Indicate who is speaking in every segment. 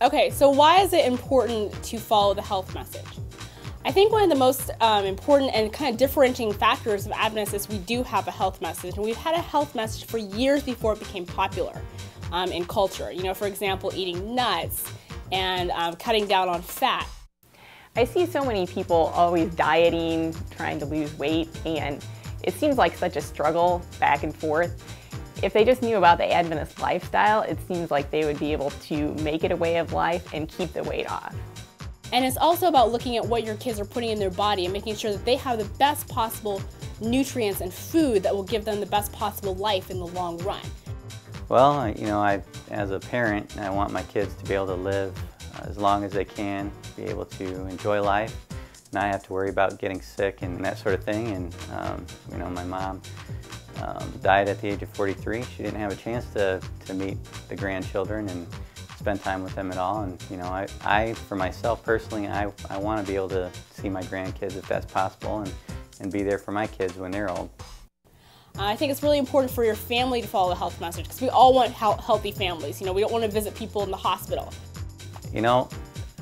Speaker 1: Okay, so why is it important to follow the health message? I think one of the most important and kind of differentiating factors of Adventists is we do have a health message, and we've had a health message for years before it became popular in culture. You know, for example, eating nuts and cutting down on fat.
Speaker 2: I see so many people always dieting, trying to lose weight, and it seems like such a struggle back and forth. If they just knew about the Adventist lifestyle, it seems like they would be able to make it a way of life and keep the weight off.
Speaker 1: And it's also about looking at what your kids are putting in their body and making sure that they have the best possible nutrients and food that will give them the best possible life in the long run.
Speaker 3: Well, you know, as a parent, I want my kids to be able to live as long as they can, be able to enjoy life, not have to worry about getting sick and that sort of thing. And you know, my mom died at the age of 43. She didn't have a chance to meet the grandchildren and spend time with them at all. And you know, I for myself personally, I want to be able to see my grandkids if that's possible, and be there for my kids when they're old.
Speaker 1: I think it's really important for your family to follow the health message, because we all want healthy families. You know, we don't want to visit people in the hospital.
Speaker 3: You know,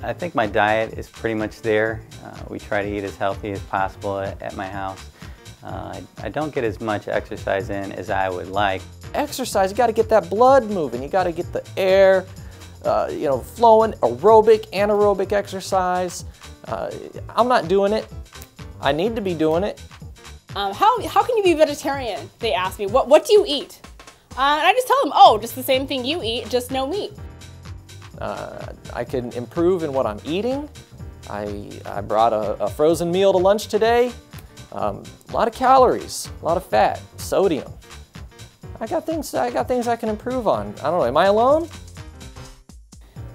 Speaker 3: I think my diet is pretty much there. We try to eat as healthy as possible at my house. I don't get as much exercise in as I would like.
Speaker 4: Exercise, you got to get that blood moving. You got to get the air, you know, flowing. Aerobic, anaerobic exercise. I'm not doing it. I need to be doing it.
Speaker 1: How can you be vegetarian? They ask me. What do you eat? And I just tell them, oh, just the same thing you eat, just no meat.
Speaker 4: I can improve in what I'm eating. I brought a frozen meal to lunch today. A lot of calories, a lot of fat, sodium. I got things I can improve on. I don't know, am I alone?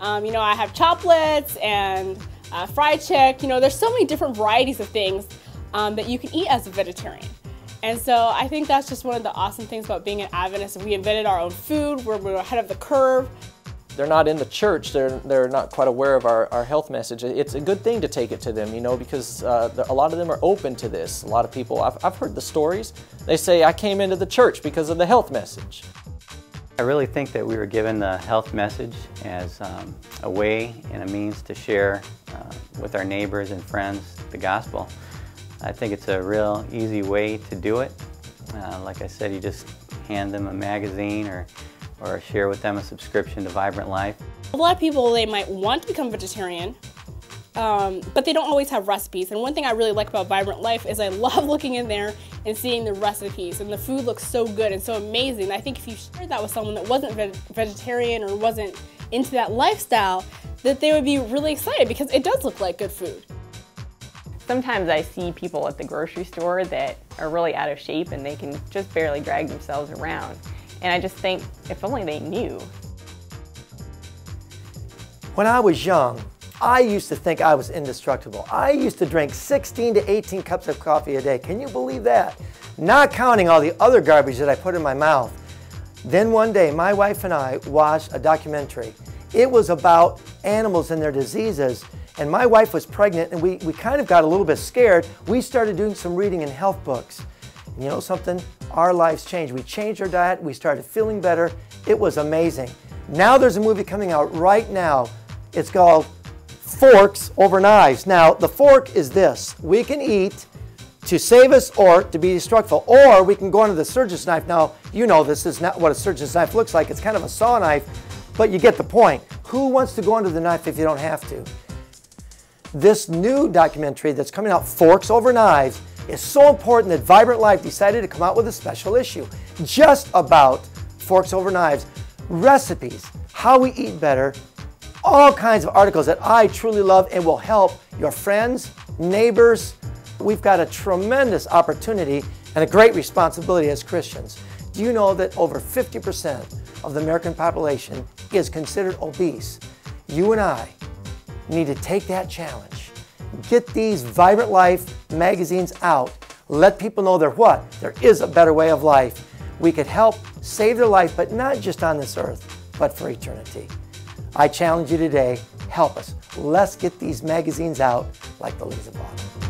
Speaker 1: You know, I have chocolates and fri-chik. You know, there's so many different varieties of things that you can eat as a vegetarian. And so I think that's just one of the awesome things about being an Adventist. We invented our own food, we're ahead of the curve.
Speaker 4: They're not in the church, they're not quite aware of our health message. It's a good thing to take it to them, you know, because a lot of them are open to this. A lot of people, I've heard the stories, they say, I came into the church because of the health message.
Speaker 3: I really think that we were given the health message as a way and a means to share with our neighbors and friends the gospel. I think it's a real easy way to do it. Like I said, you just hand them a magazine or share with them a subscription to Vibrant Life.
Speaker 1: A lot of people, they might want to become vegetarian, but they don't always have recipes. And one thing I really like about Vibrant Life is I love looking in there and seeing the recipes, and the food looks so good and so amazing. I think if you shared that with someone that wasn't vegetarian or wasn't into that lifestyle, that they would be really excited, because it does look like good food.
Speaker 2: Sometimes I see people at the grocery store that are really out of shape and they can just barely drag themselves around. And I just think, if only they knew.
Speaker 5: When I was young, I used to think I was indestructible. I used to drink 16 to 18 cups of coffee a day. Can you believe that? Not counting all the other garbage that I put in my mouth. Then one day, my wife and I watched a documentary. It was about animals and their diseases. And my wife was pregnant, and we kind of got a little bit scared. We started doing some reading in health books. And you know something? Our lives changed. We changed our diet. We started feeling better. It was amazing. Now there's a movie coming out right now. It's called Forks Over Knives. Now, the fork is this. We can eat to save us or to be destructive, or we can go into the surgeon's knife. Now, you know this is not what a surgeon's knife looks like. It's kind of a saw knife, but you get the point. Who wants to go into the knife if you don't have to? This new documentary that's coming out, Forks Over Knives, is so important that Vibrant Life decided to come out with a special issue just about forks over knives, recipes, how we eat better, all kinds of articles that I truly love and will help your friends, neighbors. We've got a tremendous opportunity and a great responsibility as Christians. Do you know that over 50% of the American population is considered obese? You and I need to take that challenge. Get these Vibrant Life magazines out. Let people know there is a better way of life. We could help save their life, but not just on this earth, but for eternity. I challenge you today, help us. Let's get these magazines out like the leaves of autumn.